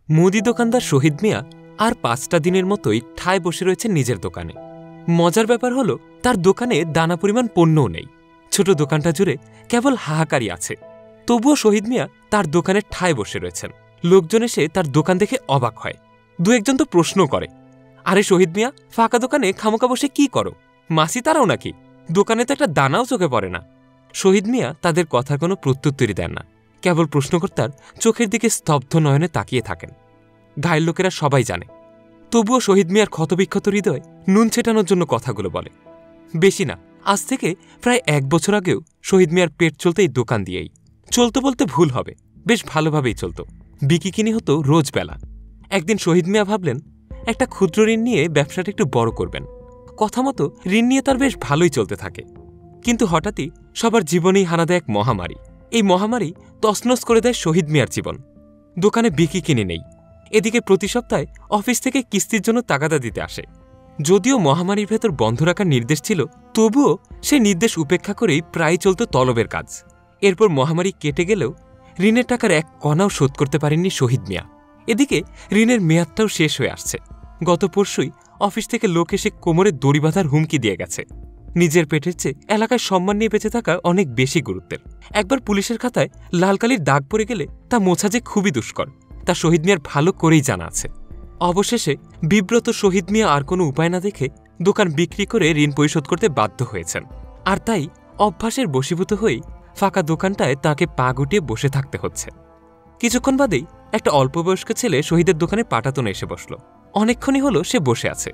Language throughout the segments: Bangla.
মুদি দোকানদার শহীদ মিয়া আর ৫টা দিনের মতোই ঠায় বসে রয়েছে নিজের দোকানে। মজার ব্যাপার হলো তার দোকানে দানা পরিমাণ পণ্যও নেই। ছোট দোকানটা জুড়ে কেবল হাহাকারই আছে। তবুও শহীদ মিয়া তার দোকানে ঠায় বসে রয়েছেন। লোকজন এসে তার দোকান দেখে অবাক হয়। দু একজন তো প্রশ্ন করে, আরে শহীদ মিয়া, ফাঁকা দোকানে খামোকা বসে কি করো? মাসি তারাও নাকি? দোকানে তো একটা দানাও চোখে পড়ে না। শহীদ মিয়া তাদের কথার কোনো প্রত্যুত্তরই দেন না, কেবল প্রশ্নকর্তার চোখের দিকে স্তব্ধ নয়নে তাকিয়ে থাকেন। গায়ের লোকেরা সবাই জানে, তবুও শহীদ মিয়ার ক্ষতবিক্ষত হৃদয় নুন ছেটানোর জন্য কথাগুলো বলে। বেশি না, আজ থেকে প্রায় ১ বছর আগেও শহীদ মিয়ার পেট চলতে এই দোকান দিয়েই। চলতো বলতে ভুল হবে, বেশ ভালোভাবেই চলত। বিকিকিনি হতো রোজ বেলা। একদিন শহীদ মিয়া ভাবলেন একটা ক্ষুদ্র ঋণ নিয়ে ব্যবসাটা একটু বড় করবেন। কথা মতো ঋণ নিয়ে তার বেশ ভালোই চলতে থাকে। কিন্তু হঠাৎই সবার জীবনেই হানা দেয় এক মহামারী। এই মহামারী তছনছ করে দেয় শহীদ মিয়ার জীবন। দোকানে বিকিকিনি নেই। এদিকে প্রতি সপ্তাহে অফিস থেকে কিস্তির জন্য তাগাদা দিতে আসে। যদিও মহামারীর ভেতর বন্ধ রাখার নির্দেশ ছিল, তবুও সে নির্দেশ উপেক্ষা করেই প্রায় চলত তলবের কাজ। এরপর মহামারী কেটে গেলেও ঋণের টাকার এক কণাও শোধ করতে পারেননি শহীদ মিয়া। এদিকে ঋণের মেয়াদটাও শেষ হয়ে আসছে। গত পরশুই অফিস থেকে লোক এসে কোমরে দড়ি বাঁধার হুমকি দিয়ে গেছে। নিজের পেটের চেয়ে এলাকায় সম্মান নিয়ে বেঁচে থাকা অনেক বেশি গুরুত্বের। একবার পুলিশের খাতায় লালকালির দাগ পড়ে গেলে তা মোছা যে খুবই দুষ্কর, তা শহীদ মিয়ার ভালো করেই জানা আছে। অবশেষে বিব্রত শহীদ মিয়া আর কোনো উপায় না দেখে দোকান বিক্রি করে ঋণ পরিশোধ করতে বাধ্য হয়েছেন। আর তাই অভ্যাসের বশীভূত হয়েই ফাঁকা দোকানটায় তাকে পা গুটিয়ে বসে থাকতে হচ্ছে। কিছুক্ষণ বাদেই একটা অল্পবয়স্ক ছেলে শহীদের দোকানে পাটাতনে এসে বসল। অনেকক্ষণই হলো সে বসে আছে,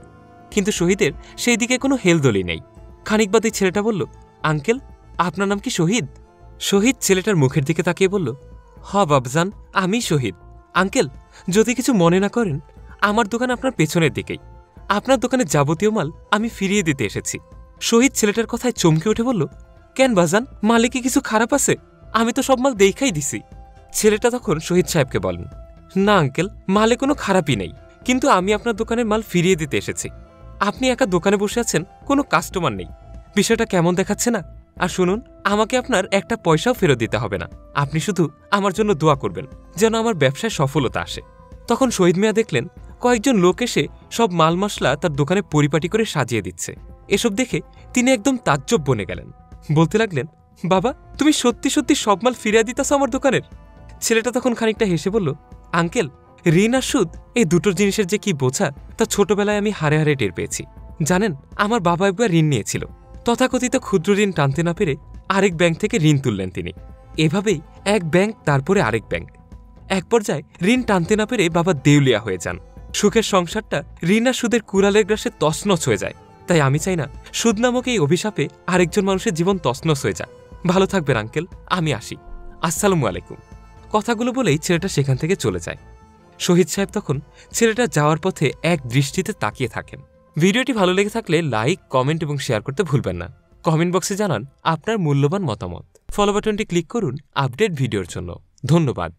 কিন্তু শহীদের সেই দিকে কোনো হেলদোলই নেই। খানিক বাদেই ছেলেটা বলল, আঙ্কেল, আপনার নাম কি শহীদ? শহীদ ছেলেটার মুখের দিকে তাকিয়ে বলল, হ বাবজান, আমি শহীদ। আঙ্কেল, যদি কিছু মনে না করেন, আমার দোকান আপনার পেছনের দিকেই। আপনার দোকানের যাবতীয় মাল আমি ফিরিয়ে দিতে এসেছি। শহীদ ছেলেটার কথায় চমকে উঠে বলল, কেন বাজান, মালে কি কিছু খারাপ আছে? আমি তো সব মাল দেখাই দিছি। ছেলেটা তখন শহীদ সাহেবকে বলেন, না আঙ্কেল, মালে কোনো খারাপই নেই, কিন্তু আমি আপনার দোকানের মাল ফিরিয়ে দিতে এসেছি। আপনি একা দোকানে বসে আছেন, কোনো কাস্টমার নেই। বিষয়টা কেমন দেখাচ্ছে না? আর শুনুন, আমাকে আপনার একটা পয়সাও ফেরত দিতে হবে না। আপনি শুধু আমার জন্য দোয়া করবেন যেন আমার ব্যবসায় সফলতা আসে। তখন শহীদ মিয়া দেখলেন কয়েকজন লোক এসে সব মাল মশলা তার দোকানে পরিপাটি করে সাজিয়ে দিচ্ছে। এসব দেখে তিনি একদম তাজ্জব বনে গেলেন। বলতে লাগলেন, বাবা, তুমি সত্যি সত্যি সব মাল ফিরিয়ে দিতেছ আমার দোকানের? ছেলেটা তখন খানিকটা হেসে বলল, আঙ্কেল, ঋণ আর সুদ এই দুটো জিনিসের যে কি বোঝা তা ছোটবেলায় আমি হারে হারে টের পেয়েছি। জানেন, আমার বাবা একবার ঋণ নিয়েছিল। তথাকথিত ক্ষুদ্র ঋণ টানতে না পেরে আরেক ব্যাংক থেকে ঋণ তুললেন তিনি। এভাবেই এক ব্যাংক, তারপরে আরেক ব্যাংক। এক পর্যায়ে ঋণ টানতে না পেরে বাবা দেউলিয়া হয়ে যান। সুখের সংসারটা ঋণ আর সুদের কুড়ালের গ্রাসে তছনছ হয়ে যায়। তাই আমি চাই না সুদ নামক এই অভিশাপে আরেকজন মানুষের জীবন তছনছ হয়ে যায়। ভালো থাকবেন আঙ্কেল, আমি আসি। আসসালামু আলাইকুম। কথাগুলো বলেই ছেলেটা সেখান থেকে চলে যায়। শহীদ সাহেব তখন ছেলেটা যাওয়ার পথে এক দৃষ্টিতে তাকিয়ে থাকেন। ভিডিওটি ভালো লেগে থাকলে লাইক, কমেন্ট এবং শেয়ার করতে ভুলবেন না। কমেন্ট বক্সে জানান আপনার মূল্যবান মতামত। ফলো বাটনটি ক্লিক করুন আপডেট ভিডিওর জন্য। ধন্যবাদ।